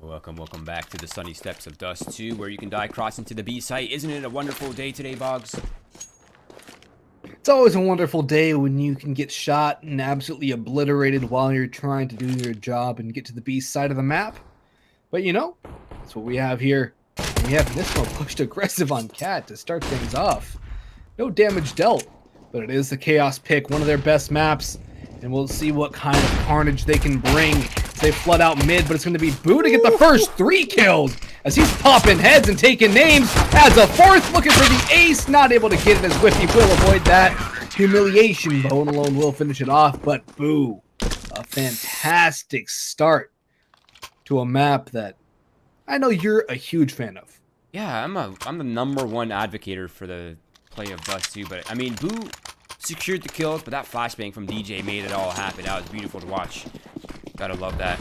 Welcome back to the sunny steps of Dust 2, where you can die crossing to the B site. Isn't it a wonderful day today, Boggs? It's always a wonderful day when you can get shot and absolutely obliterated while you're trying to do your job and get to the B side of the map. But you know, that's what we have here. We have Nismo pushed aggressive on Cat to start things off. No damage dealt, but it is the Chaos pick, one of their best maps, and we'll see what kind of carnage they can bring. They flood out mid, but it's going to be Boo to get the first 3 kills as he's popping heads and taking names. As a fourth, looking for the ace, not able to get it as Whippy will avoid that humiliation. Bone alone will finish it off, but Boo, a fantastic start to a map that I know you're a huge fan of. Yeah, I'm the #1 advocator for the play of Dust 2, but I mean, Boo secured the kills, but that flashbang from DJ made it all happen. That was beautiful to watch. Gotta love that.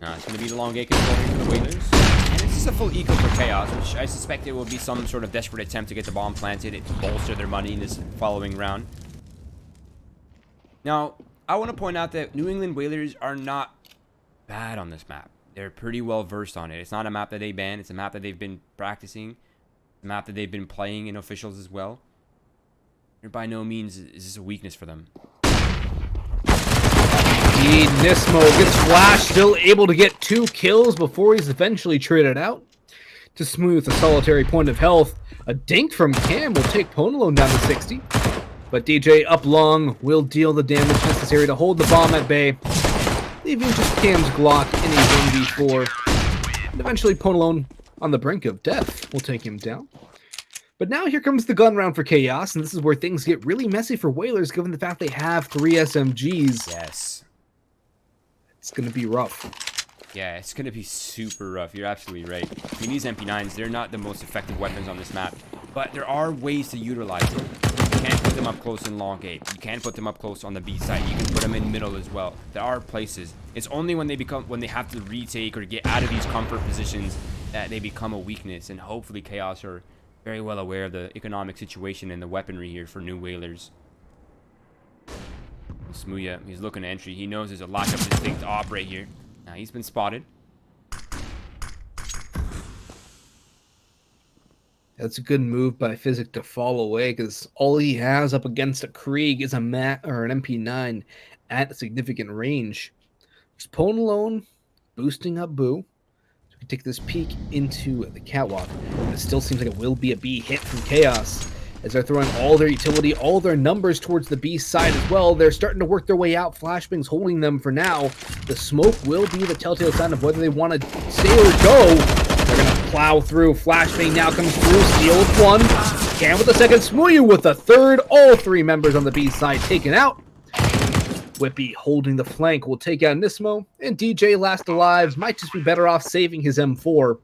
It's going to be the long gate control here for the Whalers. And it's just a full eco for Chaos, which I suspect it will be some sort of desperate attempt to get the bomb planted to bolster their money in this following round. Now, I want to point out that New England Whalers are not bad on this map. They're pretty well versed on it. It's not a map that they ban. It's a map that they've been practicing. A map that they've been playing in officials as well. By no means is this a weakness for them. Indeed, Nismo gets flashed, still able to get 2 kills before he's eventually traded out to Smooth a solitary point of health. A dink from Cam will take Ponalone down to 60, but DJ up long will deal the damage necessary to hold the bomb at bay, leaving just Cam's Glock in a 1v4, and eventually Ponalone on the brink of death will take him down. But now here comes the gun round for Chaos, and this is where things get really messy for Whalers, given the fact they have 3 SMGs. Yes. It's going to be rough. Yeah, it's going to be super rough. You're absolutely right. I mean, these MP9s, they're not the most effective weapons on this map, but there are ways to utilize them. You can't put them up close in long gate. You can't put them up close on the B side. You can put them in middle as well. There are places. It's only when they have to retake or get out of these comfort positions that they become a weakness, and hopefully Chaos are very well aware of the economic situation and the weaponry here for New Whalers. Smuya, he's looking to entry. He knows there's a lack of distinct op right here. Now he's been spotted. That's a good move by Physic to fall away, because all he has up against a Krieg is an MP9 at a significant range. Just Ponalone boosting up Boo. So we can take this peek into the catwalk. And it still seems like it will be a B hit from Chaos, as they're throwing all their utility, all their numbers towards the B side as well. They're starting to work their way out. Flashbang's holding them for now. The smoke will be the telltale sign of whether they want to stay or go. They're going to plow through. Flashbang now comes through. Steal with 1. Cam with the second. Smuyu with the third. All 3 members on the B side taken out. Whippy holding the flank will take out Nismo. And DJ last alive might just be better off saving his M4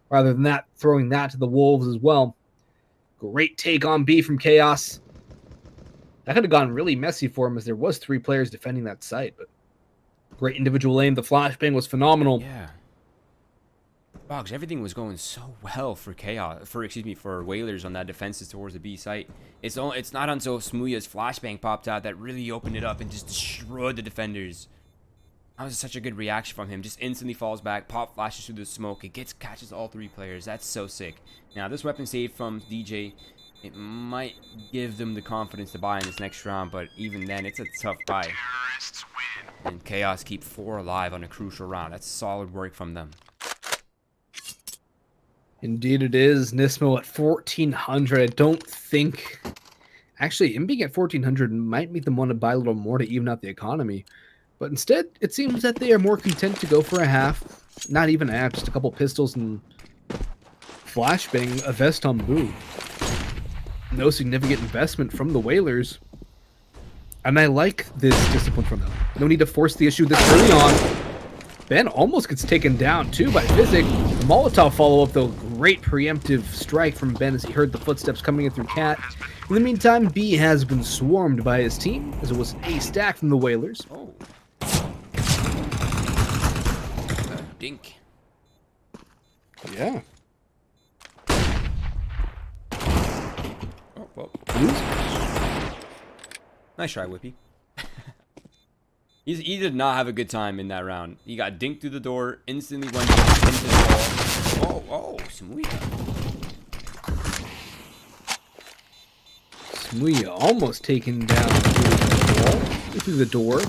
rather than that throwing that to the Wolves as well. Great take on B from Chaos. That could have gone really messy for him, as there was 3 players defending that site, but great individual aim. The flashbang was phenomenal. Yeah. Boggs, everything was going so well for for Whalers on that defenses towards the B site. It's not until Smuya's flashbang popped out that really opened it up and just destroyed the defenders. That was such a good reaction from him. Just instantly falls back, pop flashes through the smoke. It catches all 3 players. That's so sick. Now, this weapon save from DJ, it might give them the confidence to buy in this next round, but even then, it's a tough buy. And Chaos keep 4 alive on a crucial round. That's solid work from them. Indeed it is. Nismo at 1,400. I don't think... Actually, him being at 1,400 might make them want to buy a little more to even out the economy. But instead, it seems that they are more content to go for a half. Not even a half, just a couple pistols and flashbang a vest on Boo. No significant investment from the Whalers. And I like this discipline from them. No need to force the issue this early on. Ben almost gets taken down too by Physic. Molotov follow-up though. Great preemptive strike from Ben as he heard the footsteps coming in through Cat. In the meantime, B has been swarmed by his team, as it was a stack from the Whalers. Oh. Dink. Yeah. Oh, well. Nice try, Whippy. He did not have a good time in that round. He got dinked through the door, instantly went into the wall. Oh, Smuya. Smuya almost taken down through the door.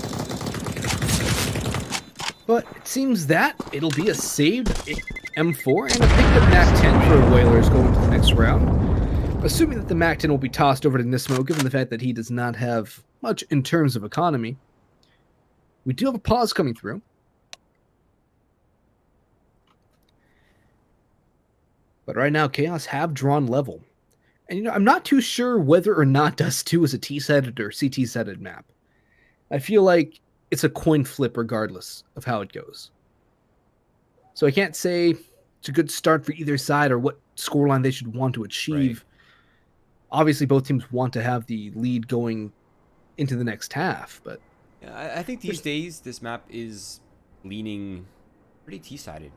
But it seems that it'll be a saved M4 and a picked up MAC-10 for Whalers going to the next round. Assuming that the MAC-10 will be tossed over to Nismo, given the fact that he does not have much in terms of economy. We do have a pause coming through. But right now, Chaos have drawn level. And, you know, I'm not too sure whether or not Dust 2 is a T-sided or CT-sided map. I feel like it's a coin flip regardless of how it goes. So I can't say it's a good start for either side or what scoreline they should want to achieve. Right. Obviously, both teams want to have the lead going into the next half, but... Yeah, I think these days this map is leaning pretty T-sided.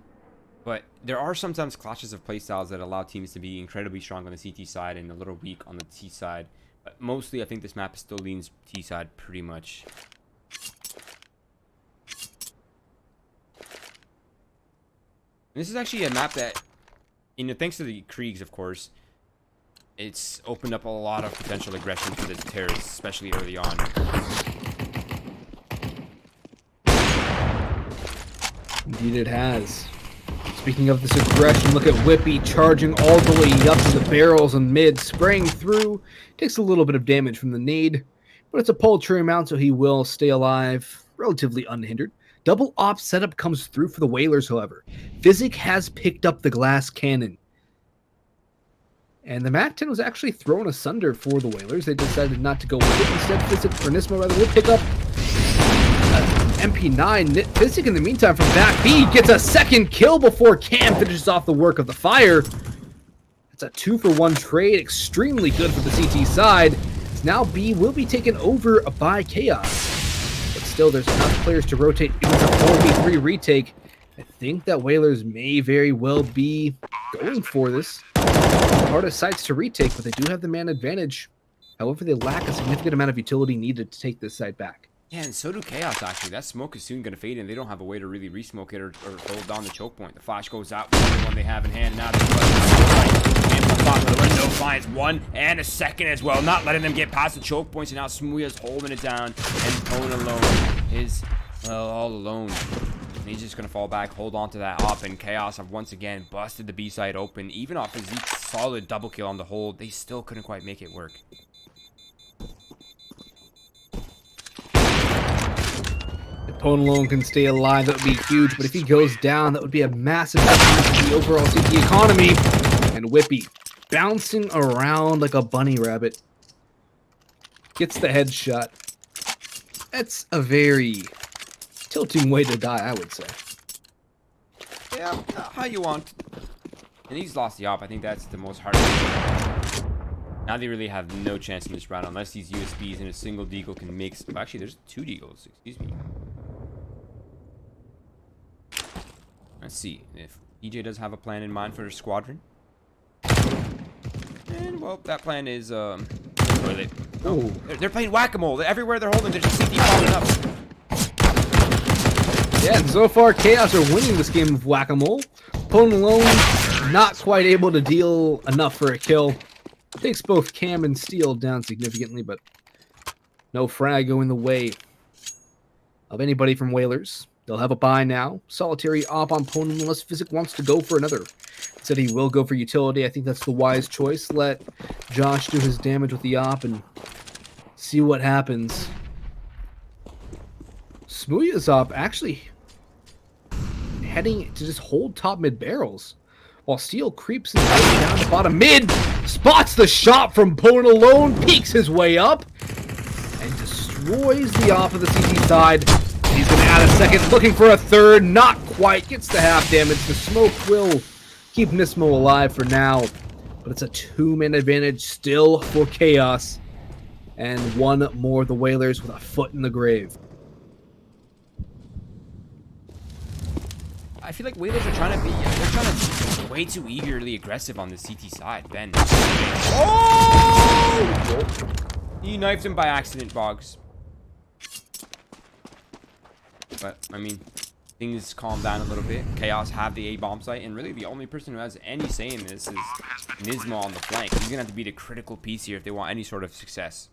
But there are sometimes clashes of playstyles that allow teams to be incredibly strong on the CT side and a little weak on the T side. But mostly, I think this map still leans T side pretty much. And this is actually a map that, you know, thanks to the Kriegs, of course, it's opened up a lot of potential aggression for the terrorists, especially early on. Indeed it has. Speaking of this aggression, look at Whippy charging all the way up to the barrels and mid, spraying through. Takes a little bit of damage from the nade, but it's a poultry amount, so he will stay alive relatively unhindered. Double op setup comes through for the Whalers, however. Physic has picked up the glass cannon. And the MAC-10 was actually thrown asunder for the Whalers. They decided not to go with it. Instead, Physic for Nismo rather will pick up MP9. Physic in the meantime from back B gets a second kill before Cam finishes off the work of the fire. It's a 2-for-1 trade, extremely good for the CT side. Now B will be taken over by Chaos. But still, there's enough players to rotate into the 4v3 retake. I think that Whalers may very well be going for this. The hardest sites to retake, but they do have the man advantage. However, they lack a significant amount of utility needed to take this site back. Yeah, and so do Chaos, actually. That smoke is soon going to fade, and they don't have a way to really re-smoke it or hold down the choke point. The flash goes out with the one they have in hand. Now they're and the top of the window finds one and a second as well, not letting them get past the choke points, and now Smuya's holding it down, and Tone alone is, well, all alone. And he's just going to fall back, hold on to that op, and Chaos have once again busted the B side open. Even off his solid double kill on the hold, they still couldn't quite make it work. Pone alone can stay alive, that would be huge, but if he goes down, that would be a massive impact to the overall CT economy. And Whippy bouncing around like a bunny rabbit. Gets the headshot. That's a very tilting way to die, I would say. Yeah, how you want. And he's lost the op. I think that's the most hard. Now they really have no chance in this round unless these USBs and a single deagle can make... Well, actually, there's 2 deagles. Excuse me. Let's see if DJ does have a plan in mind for his squadron. And, well, that plan is, they're playing whack-a-mole. Everywhere they're holding, they're just CT following up. Yeah, and so far, Chaos are winning this game of whack-a-mole. Pone alone, not quite able to deal enough for a kill. Takes both Cam and Steel down significantly, but no frag going the way of anybody from Whalers. They'll have a buy now. Solitary op on Pone unless Physic wants to go for another. Said he will go for utility. I think that's the wise choice. Let Josh do his damage with the op and see what happens. Smuya's op actually heading to just hold top mid barrels. While Steel creeps his way down to bottom mid, spots the shot from Pone alone, peeks his way up, and destroys the op of the CT side. He's going to add a second, looking for a third, not quite, gets the half damage. The smoke will keep Nismo alive for now, but it's a 2-man advantage still for Chaos. And one more of the Whalers with a foot in the grave. I feel like Whalers are trying to be, they're trying to be way too eagerly aggressive on the CT side. Ben. Oh! He knifed him by accident, Boggs. But, I mean, things calm down a little bit. Chaos have the A bomb site, and really the only person who has any say in this is Nismo on the flank. He's gonna have to be the critical piece here if they want any sort of success.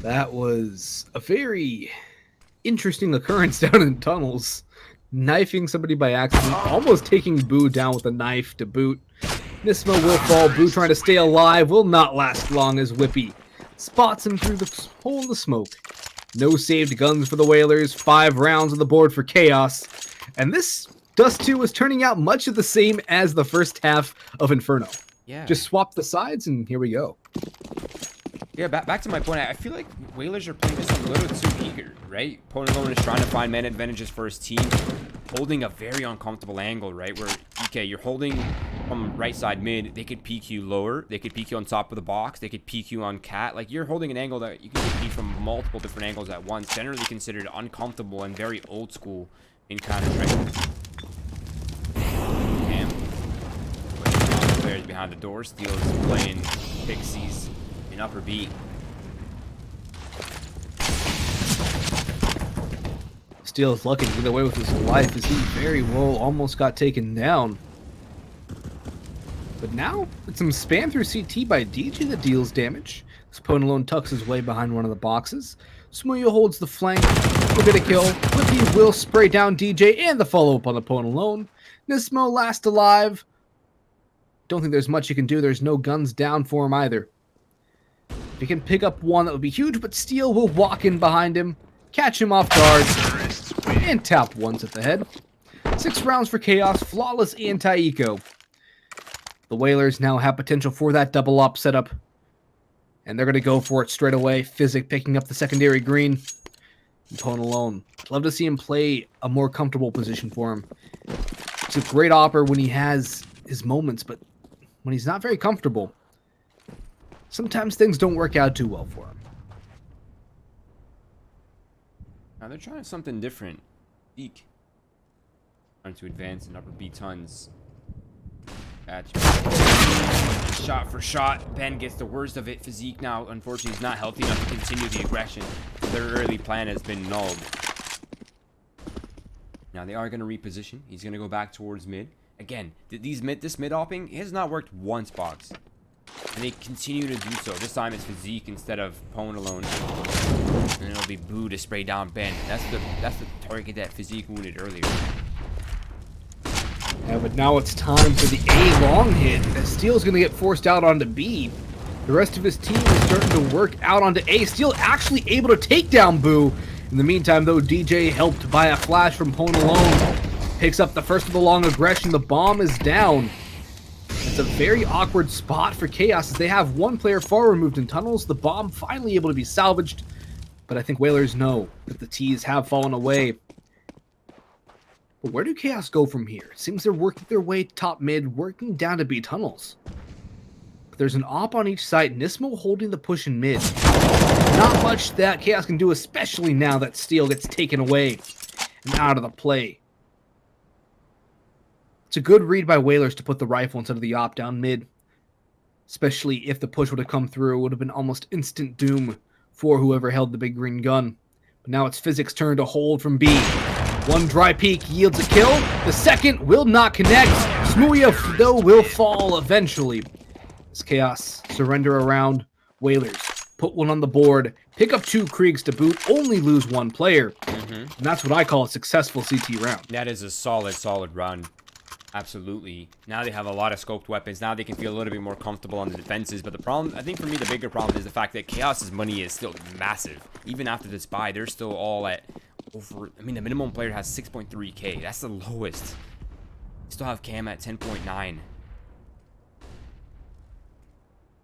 That was a very interesting occurrence down in tunnels. Knifing somebody by accident, almost taking Boo down with a knife to boot. Nismo will fall. Boo trying to stay alive will not last long as Whippy spots him through the hole in the smoke. No saved guns for the Whalers. 5 rounds on the board for Chaos. And this Dust 2 was turning out much of the same as the first half of Inferno. Yeah. Just swap the sides and here we go. Yeah, back to my point. I feel like Whalers are playing this a little too eager, right? Ponalone is trying to find man advantages for his team, holding a very uncomfortable angle, right? Where, okay, you're holding from right side mid, they could peek you lower, they could peek you on top of the box, they could peek you on cat. Like, you're holding an angle that you can peek from multiple different angles at once, generally considered uncomfortable and very old school in Counter-Strike. Damn. Players behind the door, Steel is playing Pixies in upper B. Steele's lucky to get away with his life as he very well almost got taken down. But now, it's some spam through CT by DJ that deals damage. Ponalone tucks his way behind one of the boxes. Smooya holds the flank. We'll get a kill. Whippy will spray down DJ and the follow-up on the Ponalone. Nismo last alive. Don't think there's much you can do. There's no guns down for him either. If he can pick up one, that would be huge, but Steel will walk in behind him, catch him off guard, and tap once at the head. 6 rounds for Chaos, flawless anti-eco. The Whalers now have potential for that double op setup, and they're going to go for it straight away. Physic picking up the secondary green. Ponalone. Love to see him play a more comfortable position for him. He's a great opper when he has his moments, but when he's not very comfortable, sometimes things don't work out too well for him. Now they're trying something different. Eek. Trying to advance in upper B tons. Shot for shot. Ben gets the worst of it. Physique now, unfortunately, is not healthy enough to continue the aggression. Their early plan has been nulled. Now they are going to reposition. He's going to go back towards mid. Again, this mid-opping has not worked once, Boggs. And they continue to do so. This time it's Physique instead of Ponalone. And it'll be Boo to spray down Ben. That's the target that Physique wounded earlier. Yeah, but now it's time for the A long hit. Steel's going to get forced out onto B. The rest of his team is starting to work out onto A. Steel actually able to take down Boo. In the meantime, though, DJ helped by a flash from Ponalone. Picks up the first of the long aggression. The bomb is down. It's a very awkward spot for Chaos as they have one player far removed in tunnels. The bomb finally able to be salvaged. But I think Whalers know that the T's have fallen away. But where do Chaos go from here? It seems they're working their way top mid, working down to B tunnels. But there's an op on each side. Nismo holding the push in mid. Not much that Chaos can do, especially now that Steel gets taken away and out of the play. It's a good read by Whalers to put the rifle instead of the op down mid. Especially if the push would have come through, it would have been almost instant doom for whoever held the big green gun. But now it's Physic's turn to hold from B. One dry peek yields a kill. The second will not connect. Smooya, though, will fall eventually. As Chaos surrender around, Whalers put one on the board, pick up 2 Kriegs to boot, only lose 1 player. And that's what I call a successful CT round. That is a solid run. Absolutely. Now they have a lot of scoped weapons. Now they can feel a little bit more comfortable on the defenses. But the problem, I think for me, the bigger problem is the fact that Chaos's money is still massive. Even after this buy, they're still all at over... I mean, the minimum player has 6.3k. That's the lowest. They still have Cam at 10.9. And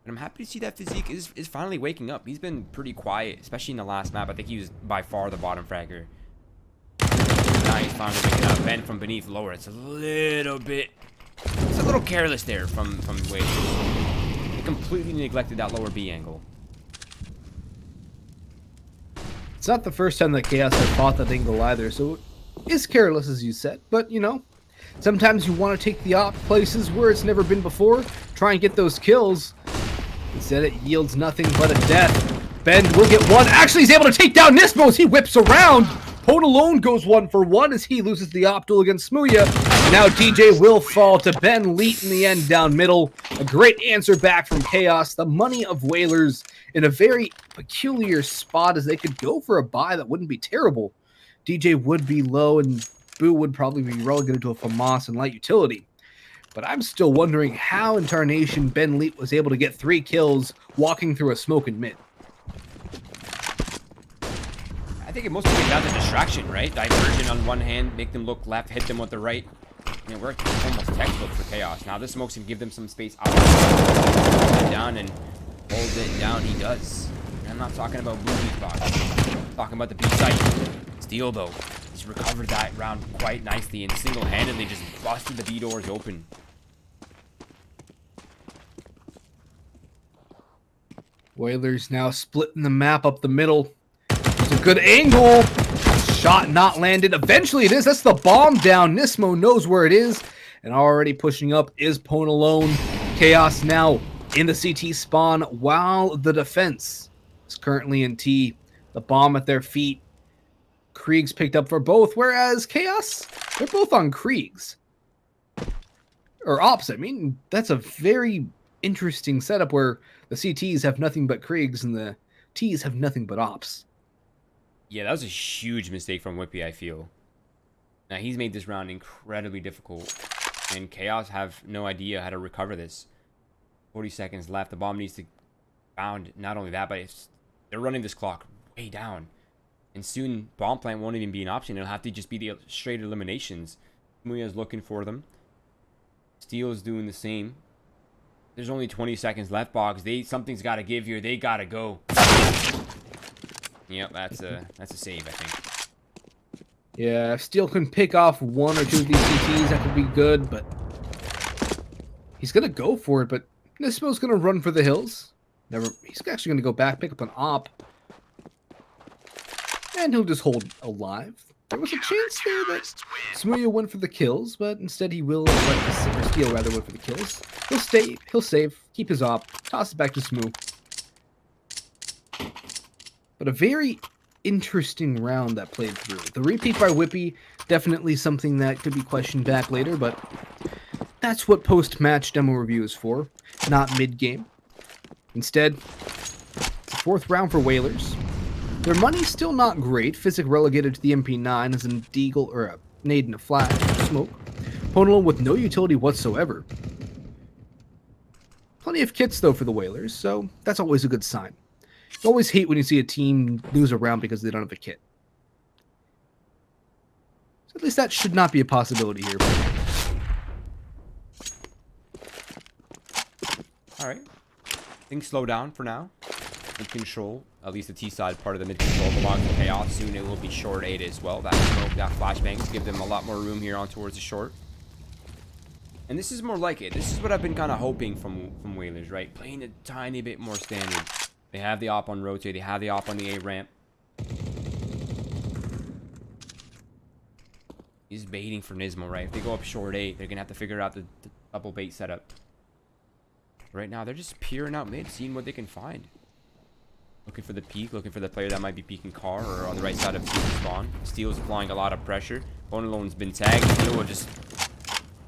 I'm happy to see that Physique is finally waking up. He's been pretty quiet, especially in the last map. I think he was by far the bottom fragger. Now he's finally making up. Ben from beneath lower. It's a little careless there from Wade. They completely neglected that lower B angle. It's not the first time that Chaos has fought that angle either, so it's careless as you said. But, you know, sometimes you want to take the op places where it's never been before, try and get those kills. Instead it yields nothing but a death. Ben will get one. Actually, he's able to take down Nismo as he whips around. Pone alone goes 1 for 1 as he loses the op duel against Smooya. Now DJ will fall to Ben Leet in the end down middle. A great answer back from Chaos. The money of Whalers in a very peculiar spot as they could go for a buy that wouldn't be terrible. DJ would be low and Boo would probably be relegated to a FAMAS and light utility. But I'm still wondering how in Tarnation Ben Leet was able to get 3 kills walking through a smoke in mid. I think it mostly came down to distraction, right? Diversion on one hand, make them look left, hit them with the right. And it worked almost textbook for Chaos. Now this smokes can give them some space out. Hold it down and hold it down. He does. And I'm not talking about blue beat box. I'm talking about the B site. Steel though. He's recovered that round quite nicely and single-handedly just busted the B doors open. Whalers now splitting the map up the middle. It's a good angle. Shot not landed. Eventually it is. That's the bomb down. Nismo knows where it is. And already pushing up is Pone alone. Chaos now in the CT spawn while the defense is currently in T. The bomb at their feet. Krieg's picked up for both, whereas Chaos, they're both on Krieg's. Or Ops, I mean. That's a very interesting setup where the CTs have nothing but Krieg's and the Ts have nothing but Ops. Yeah, that was a huge mistake from Whippy, I feel. Now, he's made this round incredibly difficult. And Chaos have no idea how to recover this. 40 seconds left. The bomb needs to bound. Not only that, but they're running this clock way down. And soon, bomb plant won't even be an option. It'll have to just be the straight eliminations. Muya's looking for them. Steel is doing the same. There's only 20 seconds left, Boggs. Something's got to give here. They got to go. Yep, that's a save, I think. Yeah, if Steel can pick off 1 or 2 of these CTs, that could be good, but he's going to go for it, but Nismo's going to run for the hills. He's actually going to go back, pick up an op. And he'll just hold alive. There was a chance there that Smooya went for the kills, but instead he will let Steel rather went for the kills. He'll save, keep his op, toss it back to Smoo. But a very interesting round that played through. The repeat by Whippy, definitely something that could be questioned back later, but that's what post-match demo review is for, not mid-game. Instead, it's the 4th round for Whalers. Their money's still not great. Physic relegated to the MP9 as an deagle or a nade and a flash smoke. Ponolo with no utility whatsoever. Plenty of kits though for the Whalers, so that's always a good sign. You always hate when you see a team lose a round because they don't have a kit. So at least that should not be a possibility here. Alright. Things slow down for now. In control. At least the T side part of the mid control belongs to Chaos. Soon it will be short 8 as well. That smoke, that flashbangs give them a lot more room here on towards the short. And this is more like it. This is what I've been kind of hoping from Whalers, right? Playing a tiny bit more standard. They have the op on rotate. They have the op on the A ramp. He's baiting for Nismo, right? If they go up short 8, they're going to have to figure out the double bait setup. Right now, they're just peering out mid, seeing what they can find. Looking for the peak, looking for the player that might be peeking car or on the right side of the spawn. Steel's applying a lot of pressure. Bone Alone's been tagged. Steel will just...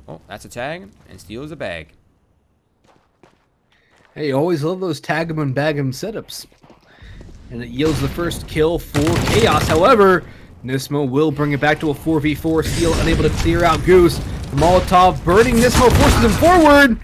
Oh, that's a tag. And Steel is a bag. Hey, you always love those tag 'em and bag 'em setups. And it yields the first kill for Chaos. However, Nismo will bring it back to a 4v4. Steel unable to clear out Goose. The Molotov burning Nismo forces him forward.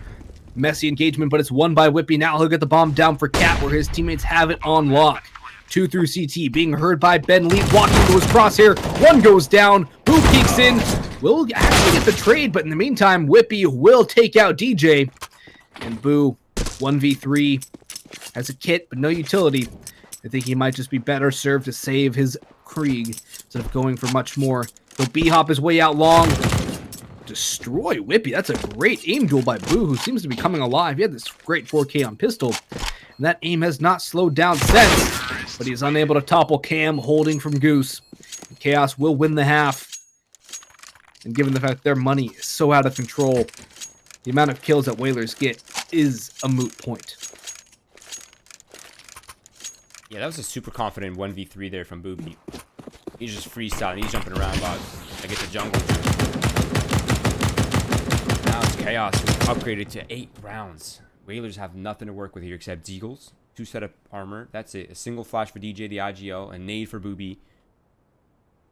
Messy engagement, but it's won by Whippy. Now he'll get the bomb down for Cat, where his teammates have it on lock. 2 through CT, being heard by Ben Leet, walking to his crosshair. 1 goes down. Boo peeks in. Will actually get the trade, but in the meantime, Whippy will take out DJ. And Boo, 1v3, has a kit, but no utility. I think he might just be better served to save his Krieg instead of going for much more. He'll B-hop his way out long. Destroy Whippy. That's a great aim duel by Boo, who seems to be coming alive. He had this great 4K on pistol, and that aim has not slowed down since, but he's unable to topple Cam, holding from Goose. Chaos will win the half, and given the fact their money is so out of control, the amount of kills that Whalers get is a moot point. Yeah, that was a super confident 1v3 there from Booby. He's just freestyling. He's jumping around, Boggs. I get the jungle. Now it's Chaos, who's upgraded to 8 rounds. Whalers have nothing to work with here except Deagles. 2 set of armor. That's it. A single flash for DJ, the IGL. A nade for Booby.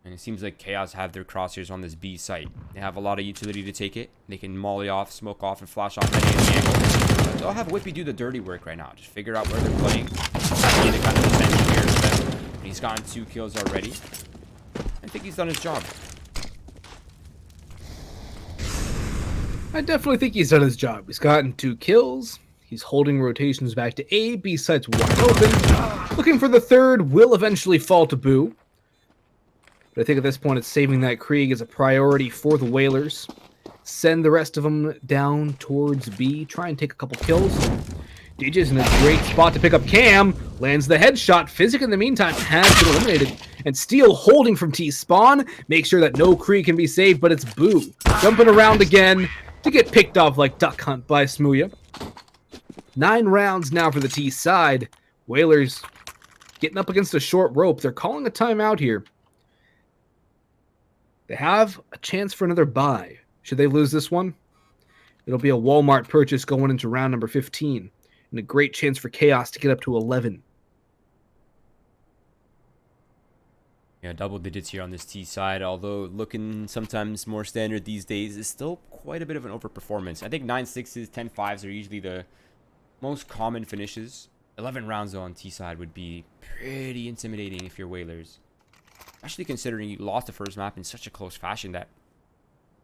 And it seems like Chaos have their crosshairs on this B site. They have a lot of utility to take it. They can molly off, smoke off, and flash off any angle. But they'll have Whippy do the dirty work right now. Just figure out where they're playing. Be the kind of defense here. But he's gotten 2 kills already. I think he's done his job. I definitely think he's done his job. He's gotten 2 kills. He's holding rotations back to A. B site's wide open. Looking for the third. Will eventually fall to Boo. But I think at this point, it's saving that Krieg as a priority for the Whalers. Send the rest of them down towards B. Try and take a couple kills. DJ's in a great spot to pick up Cam. Lands the headshot. Physic, in the meantime, has been eliminated. And Steel holding from T-Spawn. Make sure that no Krieg can be saved, but it's Boo. Jumping around again to get picked off like Duck Hunt by Smooya. 9 rounds now for the T side. Whalers getting up against a short rope. They're calling a timeout here. They have a chance for another bye. Should they lose this one? It'll be a Walmart purchase going into round number 15. And a great chance for Chaos to get up to 11. Yeah, double digits here on this T side, although looking sometimes more standard these days, is still quite a bit of an overperformance. I think 9-6s, 10-5s are usually the most common finishes. 11 rounds though on T side would be pretty intimidating if you're Whalers. Especially considering you lost the first map in such a close fashion, that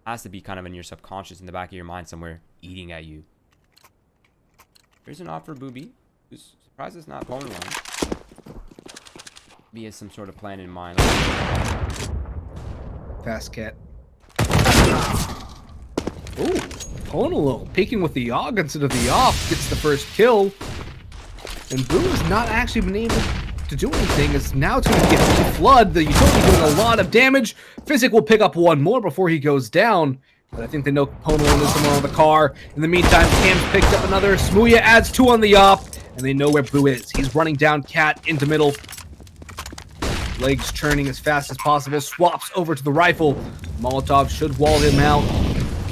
has to be kind of in your subconscious, in the back of your mind somewhere, eating at you. Here's an offer, Booby, who's surprised it's not bone one. He has some sort of plan in mind. Fast cat. Ooh, Ponolo peeking with the Yogg instead of the off gets the first kill. And Boo has not actually been able to do anything, as now it's going to get to Flood. The utility doing a lot of damage. Physic will pick up one more before he goes down. But I think they know Ponolo is somewhere on the car. In the meantime, Cam's picked up another. Smooya adds 2 on the op. And they know where Boo is. He's running down Cat into middle. Legs churning as fast as possible. Swaps over to the rifle. Molotov should wall him out.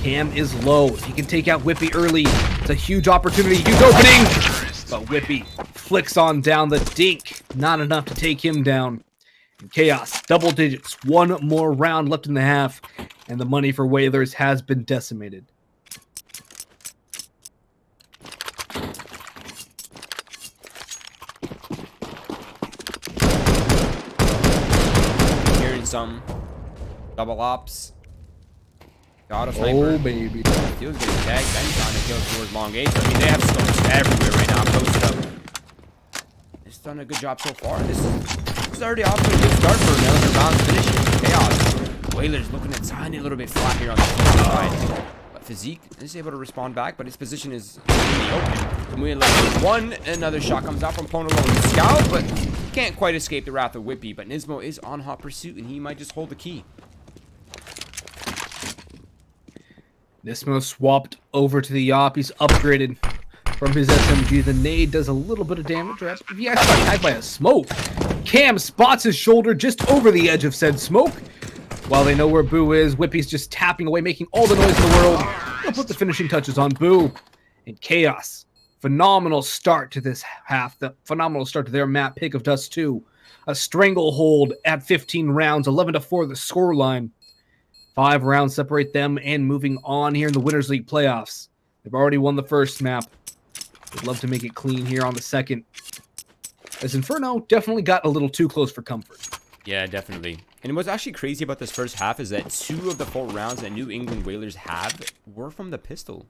Cam is low. If he can take out Whippy early, it's a huge opportunity. Huge opening. But Whippy flicks on down the dink. Not enough to take him down. And Chaos, double digits. 1 more round left in the half. And the money for Whalers has been decimated. Hearing some double ops. Got a sniper. Oh, baby. Steel's getting tagged. Then trying to kill towards long H. I mean, they have scopes everywhere right now. Posted up. It's done a good job so far. This is already off to a good start for another round finish. Chaos. Whalers looking a tiny little bit flat here on the side. But Physique is able to respond back, but his position is in the open. And we have one. Another shot comes out from Ponolo and Scout, but can't quite escape the wrath of Whippy. But Nismo is on hot pursuit, and he might just hold the key. Nismo swapped over to the Yop. He's upgraded from his SMG. The nade does a little bit of damage. If he actually got tagged by a smoke. Cam spots his shoulder just over the edge of said smoke. While they know where Boo is, Whippy's just tapping away, making all the noise in the world. They'll put the finishing touches on Boo. And Chaos. Phenomenal start to this half. The phenomenal start to their map pick of Dust 2. A stranglehold at 15 rounds. 11-4 the scoreline. 5 rounds separate them, and moving on here in the Winners League playoffs. They've already won the first map. They'd love to make it clean here on the second. As Inferno definitely got a little too close for comfort. Yeah, definitely. And what's actually crazy about this first half is that 2 of the 4 rounds that New England Whalers have were from the pistol.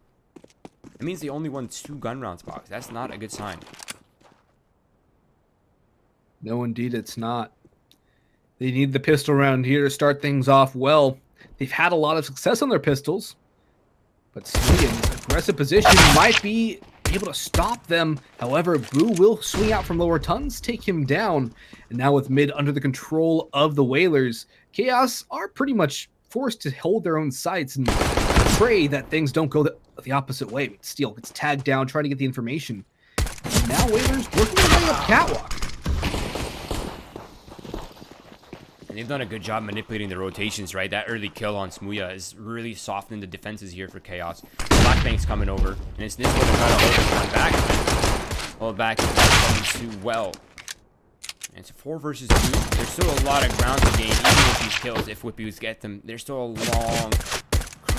It means they only won 2 gun rounds, Boggs. That's not a good sign. No, indeed, it's not. They need the pistol round here to start things off well. They've had a lot of success on their pistols, but Sweden's aggressive position might be able to stop them. However, Boo will swing out from lower tons, take him down. And now with mid under the control of the Whalers, Chaos are pretty much forced to hold their own sights and pray that things don't go the opposite way. Steel gets tagged down, trying to get the information. And now Whalers working their way up catwalk. And they've done a good job manipulating the rotations, right? That early kill on Smooya is really softening the defenses here for Chaos. Flashbang's coming over, and it's Nismo to try to hold this one back. Hold back, it's going too well. And it's a 4 versus 2. There's still a lot of ground to gain, even with these kills. If Whippies get them, there's still a long,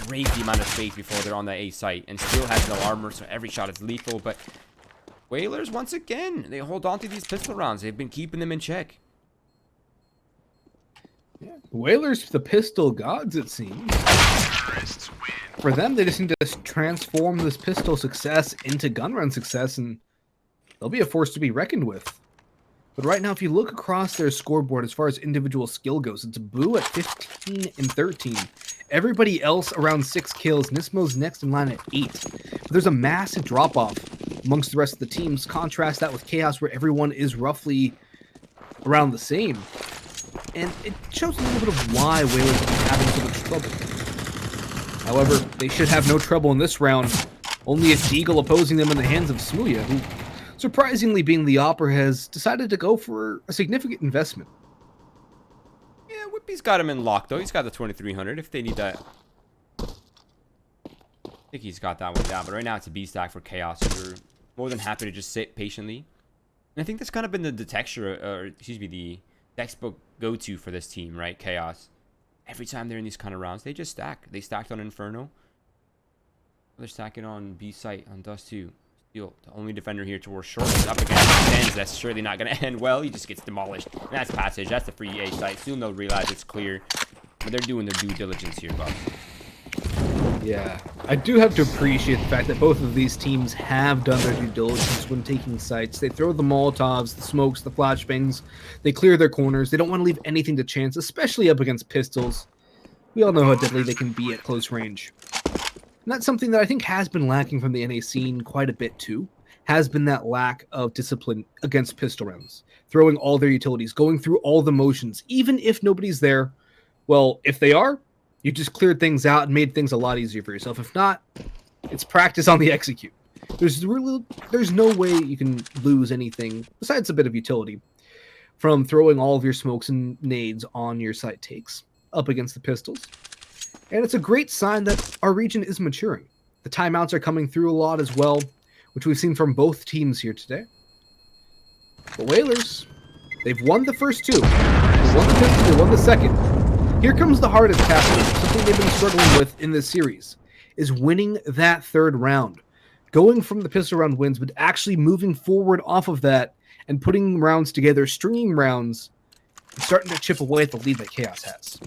crazy amount of space before they're on the A site. And still has no armor, so every shot is lethal. But Whalers, once again, they hold on to these pistol rounds. They've been keeping them in check. Yeah. Whalers, the pistol gods, it seems. For them, they just need to transform this pistol success into gun run success, and they'll be a force to be reckoned with. But right now, if you look across their scoreboard as far as individual skill goes, it's Boo at 15 and 13. Everybody else around 6 kills. Nismo's next in line at 8. But there's a massive drop-off amongst the rest of the teams. Contrast that with Chaos, where everyone is roughly around the same. And it shows a little bit of why Whalers have been having so much trouble. However, they should have no trouble in this round. Only a Deagle opposing them in the hands of Smooya, who, surprisingly being the Opera, has decided to go for a significant investment. Yeah, Whippy's got him in lock, though. He's got the 2300 if they need that. I think he's got that one down. But right now it's a B stack for Chaos. So we're more than happy to just sit patiently. And I think that's kind of been the texture, or excuse me, the textbook go-to for this team, right? Chaos. Every time they're in these kind of rounds, they just stack. They stacked on Inferno. They're stacking on B site, on Dust 2. Steel, the only defender here towards short. He's up against Tens. That's surely not going to end well. He just gets demolished. And that's Passage. That's the free A site. Soon they'll realize it's clear. But they're doing their due diligence here, Boggs. Yeah, I do have to appreciate the fact that both of these teams have done their due diligence when taking sites. They throw the Molotovs, the smokes, the flashbangs. They clear their corners. They don't want to leave anything to chance, especially up against pistols. We all know how deadly they can be at close range. And that's something that I think has been lacking from the NA scene quite a bit too. Has been that lack of discipline against pistol rounds. Throwing all their utilities, going through all the motions, even if nobody's there. Well, if they are, you just cleared things out and made things a lot easier for yourself. If not, it's practice on the execute. There's no way you can lose anything besides a bit of utility from throwing all of your smokes and nades on your site takes up against the pistols. And it's a great sign that our region is maturing. The timeouts are coming through a lot as well, which we've seen from both teams here today. The Whalers, they've won the first 2. They won the pistol, they won the second. Here comes the hardest task, something they've been struggling with in this series, is winning that third round. Going from the pistol round wins, but actually moving forward off of that and putting rounds together, stringing rounds, and starting to chip away at the lead that Chaos has.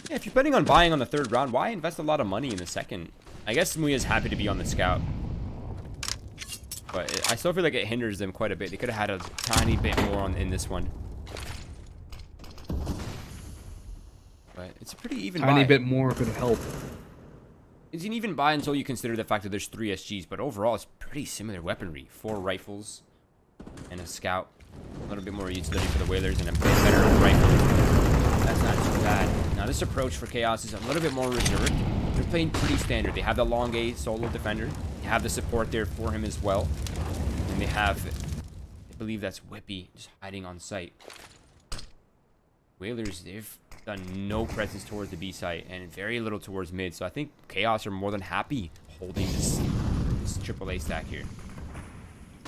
Yeah, if you're planning on buying on the third round, why invest a lot of money in the second? I guess Smooya's happy to be on the scout. But I still feel like it hinders them quite a bit. They could have had a tiny bit more in this one. But it's a pretty even buy. Tiny bit more could help. It's an even buy until you consider the fact that there's 3 SGs. But overall, it's pretty similar weaponry. 4 rifles and a scout. A little bit more utility for the Whalers and a bit better rifle. That's not too bad. Now, this approach for Chaos is a little bit more reserved. They're playing pretty standard. They have the long A solo defender. They have the support there for him as well. And they have, I believe that's Whippy just hiding on site. Whalers, they've done no presence towards the B site and very little towards mid. So I think Chaos are more than happy holding this AAA stack here.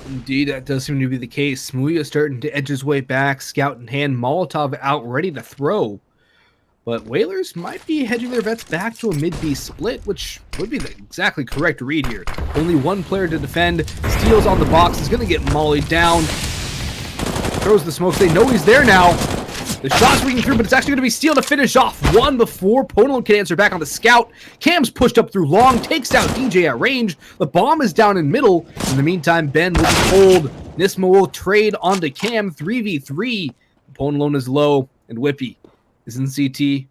Indeed, that does seem to be the case. Smooya starting to edge his way back, scout in hand, Molotov out ready to throw. But Whalers might be hedging their bets back to a mid-B split, which would be the exactly correct read here. Only one player to defend. Steals on the box. Is going to get mollied down. Throws the smokes. They know he's there now. The shot's ringing through, but it's actually going to be Steel to finish off one before Ponalone can answer back on the scout. Cam's pushed up through long, takes down DJ at range. The bomb is down in middle. In the meantime, Ben will just hold. Nismo will trade onto Cam, 3v3. Ponalone is low, and Whippy is in CT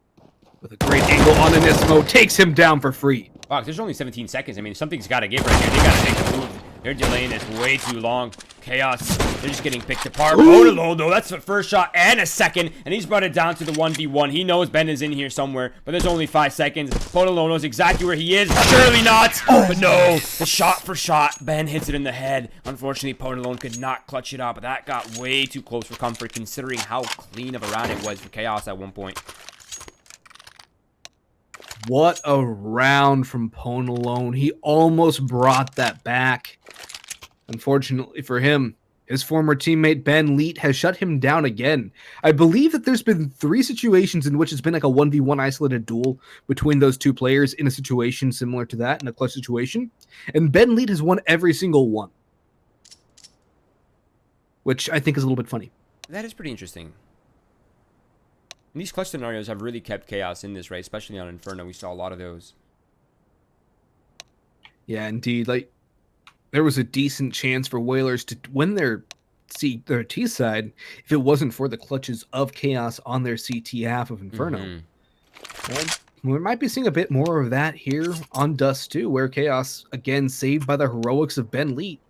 with a great angle on Nismo. Takes him down for free. Wow, there's only 17 seconds. I mean, something's got to give right here. They got to make a move. They're delaying this way too long. Chaos, they're just getting picked apart. Bogdanovich, though, that's the first shot and a second, and he's brought it down to the 1v1. He knows Ben is in here somewhere, but there's only 5 seconds. Bogdanovich knows exactly where he is. Surely not, but no, the shot for shot. Ben hits it in the head. Unfortunately, Bogdanovich could not clutch it out, but that got way too close for comfort, considering how clean of a round it was for Chaos at one point. What a round from Ponalone. He almost brought that back. Unfortunately for him, his former teammate Ben Leet has shut him down again. I believe that there's been 3 situations in which it's been like a 1v1 isolated duel between those 2 players in a situation similar to that, in a clutch situation. And Ben Leet has won every single one, which I think is a little bit funny. That is pretty interesting. And these clutch scenarios have really kept Chaos in this race, especially on Inferno. We saw a lot of those. Yeah, indeed. Like, there was a decent chance for Whalers to win their T side if it wasn't for the clutches of Chaos on their CT half of Inferno. And we might be seeing a bit more of that here on Dust 2, where Chaos, again, saved by the heroics of Ben Leet,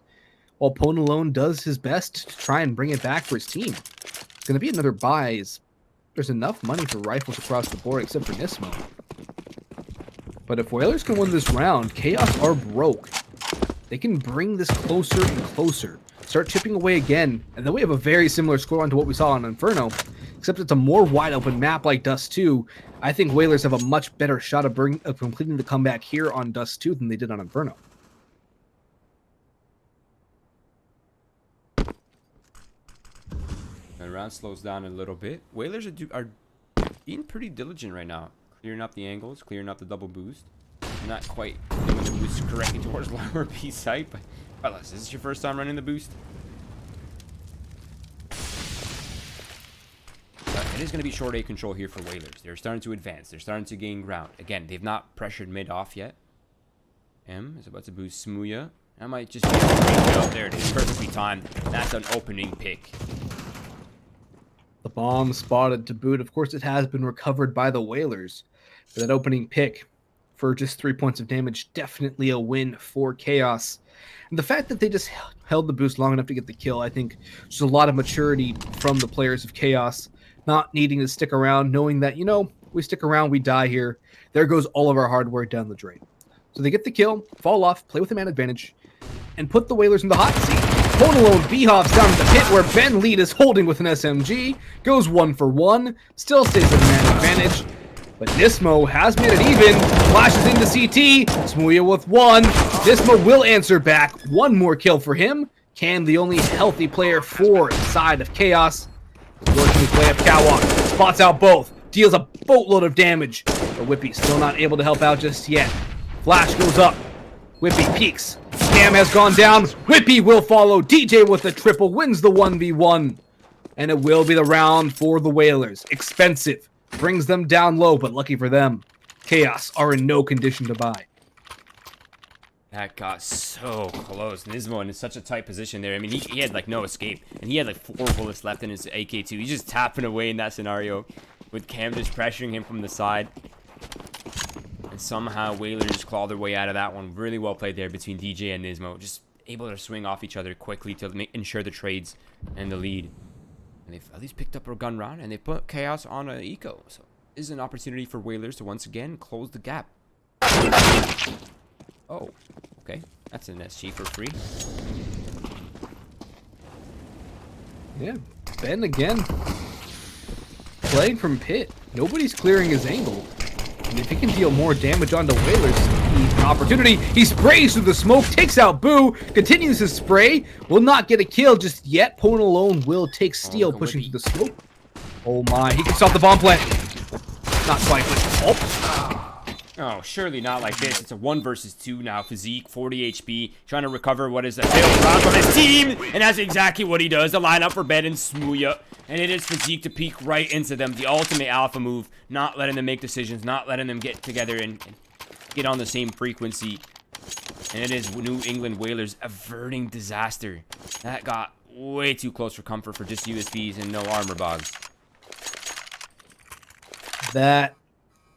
while Ponalone does his best to try and bring it back for his team. It's going to be another buy. There's enough money for rifles across the board, except for Nismo. But if Whalers can win this round, Chaos are broke. They can bring this closer and closer, start chipping away again, and then we have a very similar scoreline to what we saw on Inferno, except it's a more wide open map like Dust 2. I think Whalers have a much better shot of completing the comeback here on Dust 2 than they did on Inferno. The round slows down a little bit. Whalers are being pretty diligent right now, clearing up the angles, clearing up the double boost. Not quite doing the boost correctly towards lower B site, but fellas, is this your first time running the boost? But it is going to be short A control here for Whalers. They're starting to advance. They're starting to gain ground. Again, they've not pressured mid off yet. M is about to boost Smuya. That might just be a great kill. There it is, perfectly timed. That's an opening pick. The bomb spotted to boot. Of course, it has been recovered by the Whalers. But that opening pick for just 3 points of damage, definitely a win for Chaos. And the fact that they just held the boost long enough to get the kill, I think there's a lot of maturity from the players of Chaos, not needing to stick around, knowing that, you know, we stick around, we die here. There goes all of our hard work down the drain. So they get the kill, fall off, play with the man advantage, and put the Whalers in the hot seat. Ponalone B-hops down to the pit where Ben Leet is holding with an SMG, goes 1 for 1, still stays at a man advantage. But Nismo has made it even, flashes into CT, Smuya with 1. Nismo will answer back, 1 more kill for him. Cam, the only healthy player for the side of Chaos, is working his way up catwalk, spots out both, deals a boatload of damage. But Whippy still not able to help out just yet. Flash goes up, Whippy peeks, Cam has gone down, Whippy will follow, DJ with the triple, wins the 1v1. And it will be the round for the Whalers. Expensive. Brings them down low, but lucky for them, Chaos are in no condition to buy. That got so close. Nismo in such a tight position there. I mean, he had like no escape, and he had like 4 bullets left in his AK-2. He's just tapping away in that scenario with Cam just pressuring him from the side. And somehow Whalers claw their way out of that one. Really well played there between DJ and Nismo. Just able to swing off each other quickly to ensure the trades and the lead. And they've at least picked up a gun round, and they put Chaos on an eco. So this is an opportunity for Whalers to once again close the gap. Oh, okay. That's an SG for free. Yeah, Ben again. Playing from pit. Nobody's clearing his angle. And if he can deal more damage onto Whalers, he's an opportunity. He sprays through the smoke, takes out Boo, continues his spray, will not get a kill just yet. Ponalone will take steal, pushing through the smoke. Oh my, he can stop the bomb plant. Not quite, but Oh, surely not like this. It's a 1 versus 2 now. Physique, 40 HP, trying to recover what is a failed round from his team. And that's exactly what he does. The lineup for Ben and Smuya. And it is Physique to peek right into them. The ultimate alpha move. Not letting them make decisions. Not letting them get together and get on the same frequency. And it is New England Whalers averting disaster. That got way too close for comfort for just USBs and no armor, Boggs. that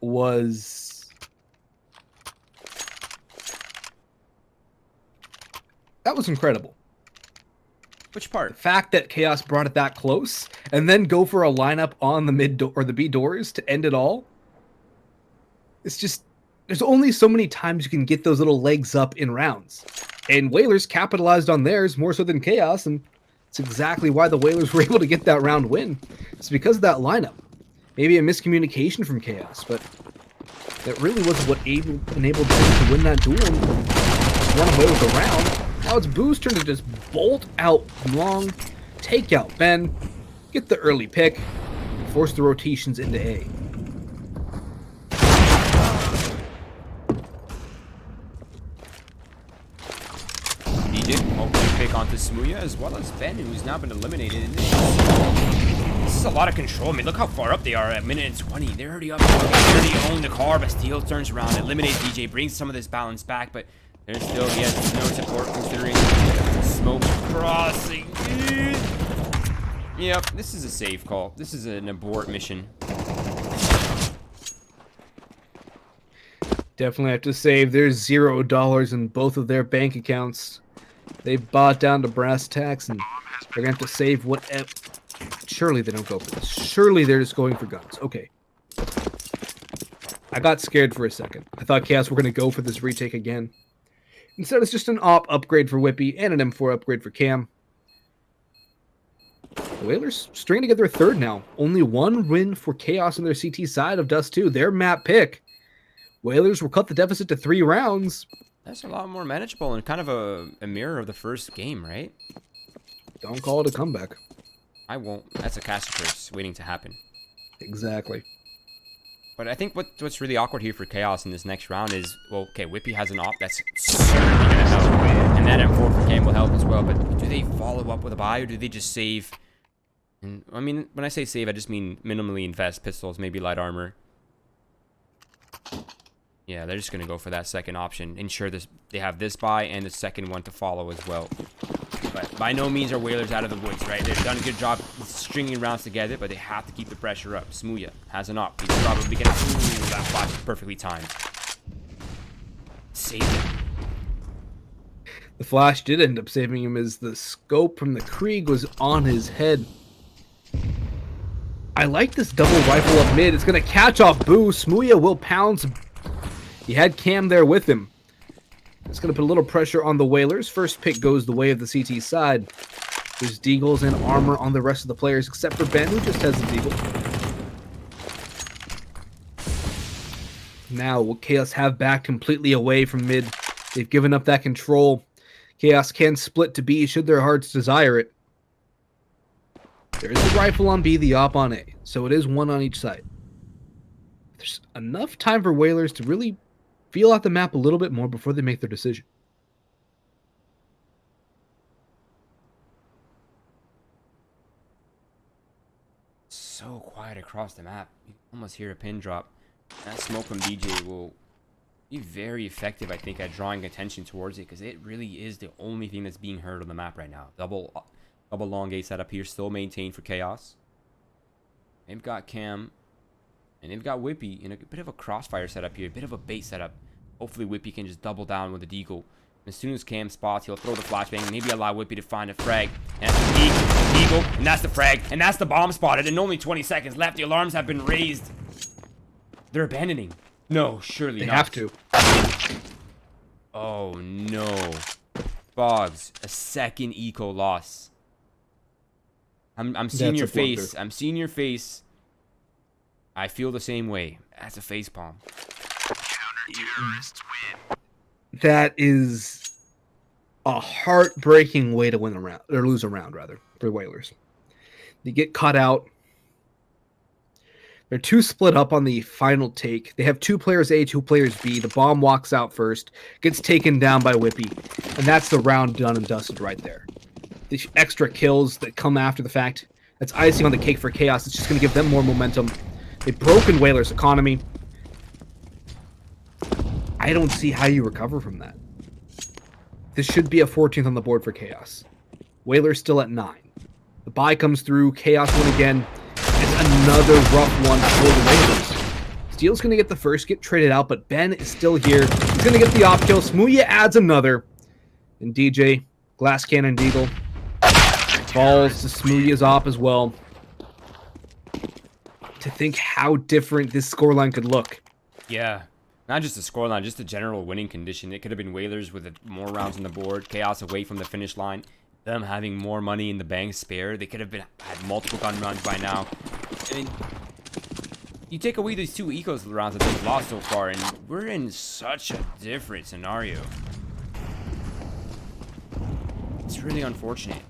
was... That was incredible. Which The part? fact that Chaos brought it that close and then go for a lineup on the mid or the B doors to end it all. It's just, there's only so many times you can get those little legs up in rounds. And Whalers capitalized on theirs more so than Chaos, and it's exactly why the Whalers were able to get that round win. It's because of that lineup. Maybe a miscommunication from Chaos, but that really was what enabled them to win that duel and run away with the round. Now it's Boo's turn to just bolt out long, take out Ben, get the early pick, and force the rotations into A. Pick onto Smooya as well as Ben, who's now been eliminated. This is a lot of control. I mean, look how far up they are at minute and 20. They're already up. They already own the car. Bastille turns around, eliminates DJ, brings some of this balance back, but there's still, he has no support considering smoke crossing. Yep, this is a save call. This is an abort mission. Definitely have to save. There's $0 in both of their bank accounts. They bought down to brass tacks, and they're going to have to save whatever. Surely they don't go for this. Surely they're just going for guns. Okay. I got scared for a second. I thought Chaos were going to go for this retake again. Instead, it's just an AWP upgrade for Whippy and an M4 upgrade for Cam. The Whalers stringing together a third now. Only one win for Chaos on their CT side of Dust 2. Their map pick. Whalers will cut the deficit to 3 rounds. That's a lot more manageable and kind of a mirror of the first game, right? Don't call it a comeback. I won't. That's a caster curse waiting to happen. Exactly. But I think what's really awkward here for Chaos in this next round is, well, okay, Whippy has an op that's certainly going to help. And that M4 for Cam will help as well. But do they follow up with a buy or do they just save? And, I mean, when I say save, I just mean minimally invest pistols, maybe light armor. Yeah, they're just going to go for that second option. Ensure this they have this buy and the second one to follow as well. But by no means are Whalers out of the woods, right? They've done a good job stringing rounds together, but they have to keep the pressure up. Smooya has an op. He's probably going to... Ooh, that flash is perfectly timed. Save it. The flash did end up saving him as the scope from the Krieg was on his head. I like this double rifle up mid. It's going to catch off Boo. Smooya will pounce. He had Cam there with him. It's going to put a little pressure on the Whalers. First pick goes the way of the CT side. There's deagles and armor on the rest of the players, except for Ben, who just has the deagle. Now, will Chaos have back completely away from mid? They've given up that control. Chaos can split to B should their hearts desire it. There is a rifle on B, the op on A, so it is one on each side. There's enough time for Whalers to really feel out the map a little bit more before they make their decision. So quiet across the map. You almost hear a pin drop. That smoke from DJ will be very effective, I think, at drawing attention towards it, because it really is the only thing that's being heard on the map right now. Double long A setup here, still maintained for Chaos. They've got Cam, and they've got Whippy in a bit of a crossfire setup here, a bit of a bait setup. Hopefully Whippy can just double down with the deagle. As soon as Cam spots, he'll throw the flashbang, maybe allow Whippy to find a frag. And that's the deagle, and that's the frag, and that's the bomb spotted, and only 20 seconds left. The alarms have been raised. They're abandoning. No, surely not. They have to. Oh, no. Boggs, a second eco loss. I'm seeing your face. I'm seeing your face. I feel the same way. That's a facepalm. That is a heartbreaking way to win a round, or lose a round, rather, for Whalers. They get caught out. They're too split up on the final take. They have 2 players A, 2 players B. The bomb walks out first, gets taken down by Whippy, and that's the round done and dusted right there. The extra kills that come after the fact, that's icing on the cake for Chaos. It's just going to give them more momentum. They've broken Whalers' economy. I don't see how you recover from that. This should be a 14th on the board for Chaos. Whalers still at 9. The bye comes through. Chaos win again. It's another rough one for the Whalers. Steel's going to get the first, get traded out, but Ben is still here. He's going to get the op kill. Smooya adds another. And DJ Glass Cannon Deagle. Falls to Smooya's op as well. To think how different this scoreline could look. Yeah. Not just the scoreline, just the general winning condition. It could have been Whalers with more rounds on the board, Chaos away from the finish line, them having more money in the bank spare. They could have had multiple gun rounds by now. I mean, you take away these 2 ecos rounds that they've lost so far, and we're in such a different scenario. It's really unfortunate.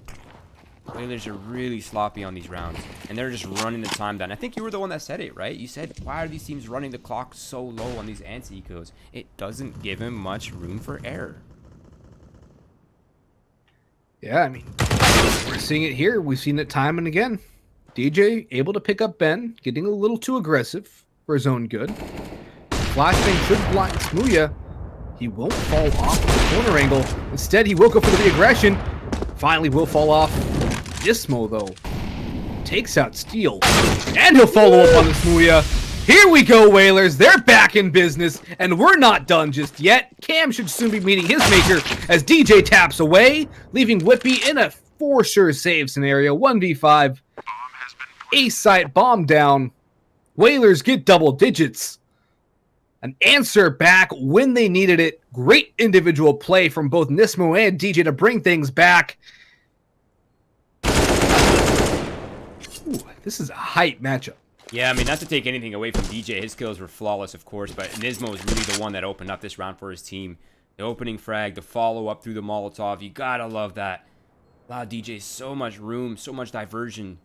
Whalers are really sloppy on these rounds, and they're just running the time down. I think you were the one that said it, right? You said, why are these teams running the clock so low on these anti-ecos? It doesn't give him much room for error. Yeah, I mean, we're seeing it here. We've seen it time and again. DJ able to pick up Ben, getting a little too aggressive for his own good. Flashbang should blind Smooya. He won't fall off the corner angle. Instead, he will go for the aggression. Finally will fall off. Dismo, though, takes out Steel. And he'll follow up on the Smooya. Here we go, Whalers. They're back in business, and we're not done just yet. Cam should soon be meeting his maker as DJ taps away, leaving Whippy in a for sure save scenario. 1v5. Ace site bomb down. Whalers get double digits. An answer back when they needed it. Great individual play from both Nismo and DJ to bring things back. Ooh, this is a hype matchup. Yeah, I mean, not to take anything away from DJ. His kills were flawless, of course, but Nismo is really the one that opened up this round for his team. The opening frag, the follow-up through the Molotov. You gotta love that. Allowed DJ so much room, so much diversion.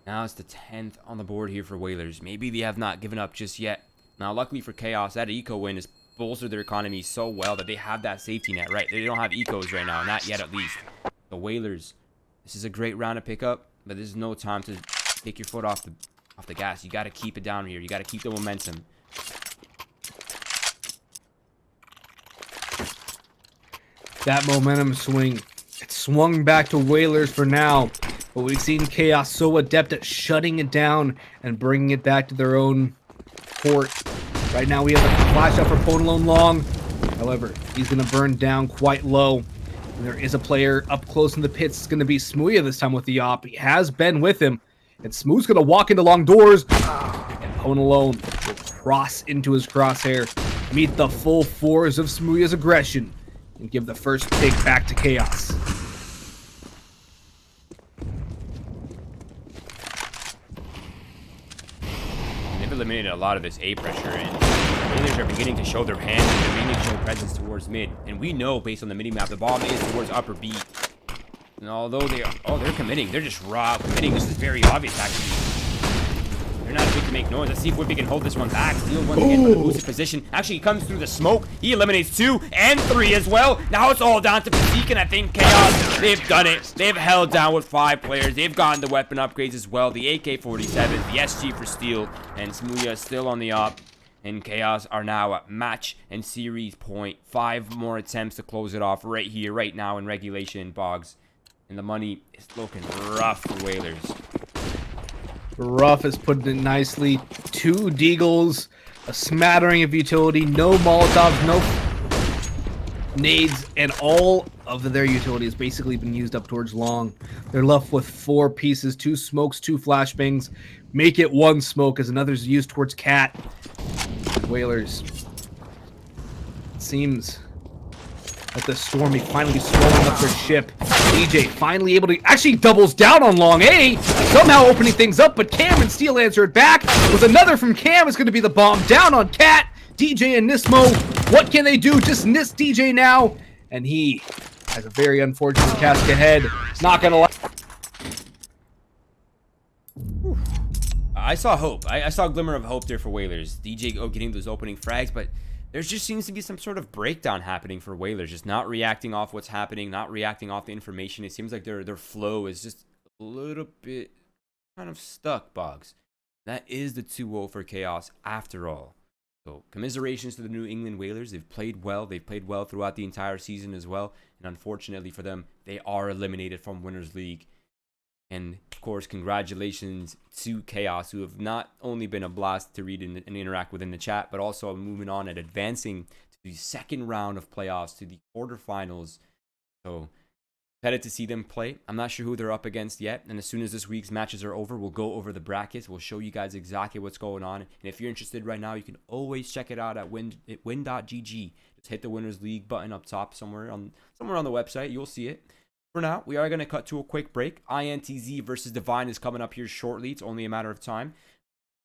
Now it's the 10th on the board here for Whalers. Maybe they have not given up just yet. Now, luckily for Chaos, that eco win has bolstered their economy so well that they have that safety net, right? They don't have ecos right now, not yet at least. The Whalers, this is a great round to pick up, but this is no time to take your foot off the gas. You got to keep it down here. You got to keep the momentum. That momentum swing, it swung back to Whalers for now. But we've seen Chaos so adept at shutting it down and bringing it back to their own court. Right now we have a flash up for Ponalone Long. However, he's going to burn down quite low. And there is a player up close in the pits. It's going to be Smooya this time with the op. He has Ben with him. And Smooth's going to walk into long doors. And Ponalone will cross into his crosshair. Meet the full force of Smooya's aggression. And give the first pick back to Chaos. Eliminated a lot of this A pressure, and Whalers are beginning to show their hands and they're beginning to show presence towards mid. And we know based on the mini map the bomb is towards upper B. And although they're committing, they're just raw committing. This is very obvious actually. They're not quick to make noise. Let's see if Whippy can hold this one back. Steal once again from the boosted position. Actually, he comes through the smoke. He eliminates 2 and 3 as well. Now it's all down to Physique, and I think Chaos, they've done it. They've held down with 5 players. They've gotten the weapon upgrades as well. The AK-47, the SG for Steel, and Smooya still on the op. And Chaos are now at match and series point. 5 more attempts to close it off right here, right now in regulation, Boggs. And the money is looking rough for Whalers. Ruff is putting it nicely. 2 deagles, a smattering of utility, no Molotovs, no nades, and all of their utility has basically been used up towards long. They're left with 4 pieces, 2 smokes, 2 flashbangs. Make it 1 smoke as another's used towards Cat. Whalers. It seems that the Stormy finally swallowing up their ship. DJ finally able to actually doubles down on long A, somehow opening things up, but Cam and Steel answered back with another from Cam. Is going to be the bomb down on Cat. DJ and Nismo, what can they do? Just Nis DJ now, and he has a very unfortunate task ahead. Not gonna lie. I saw hope. I saw a glimmer of hope there for Whalers. DJ getting those opening frags, but there just seems to be some sort of breakdown happening for Whalers. Just not reacting off what's happening, not reacting off the information. It seems like their flow is just a little bit kind of stuck, Boggs. That is the 2-0 for Chaos after all. So commiserations to the New England Whalers. They've played well. They've played well throughout the entire season as well. And unfortunately for them, they are eliminated from Winners League. And of course, congratulations to Chaos, who have not only been a blast to read and interact with in the chat, but also moving on and advancing to the second round of playoffs, to the quarterfinals. So excited to see them play. I'm not sure who they're up against yet. And as soon as this week's matches are over, we'll go over the brackets. We'll show you guys exactly what's going on. And if you're interested right now, you can always check it out at win.gg. Just hit the Winners League button up top somewhere on the website. You'll see it. For now, we are going to cut to a quick break. INTZ versus Divine is coming up here shortly. It's only a matter of time.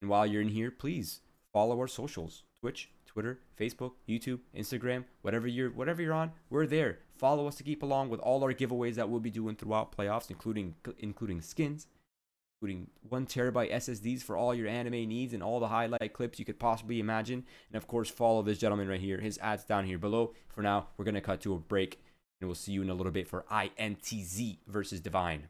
And while you're in here, please follow our socials. Twitch, Twitter, Facebook, YouTube, Instagram, whatever you're on, we're there. Follow us to keep along with all our giveaways that we'll be doing throughout playoffs, including skins, including 1 terabyte SSDs for all your anime needs and all the highlight clips you could possibly imagine. And of course, follow this gentleman right here. His ad's down here below. For now, we're going to cut to a break, and we'll see you in a little bit for INTZ versus Divine.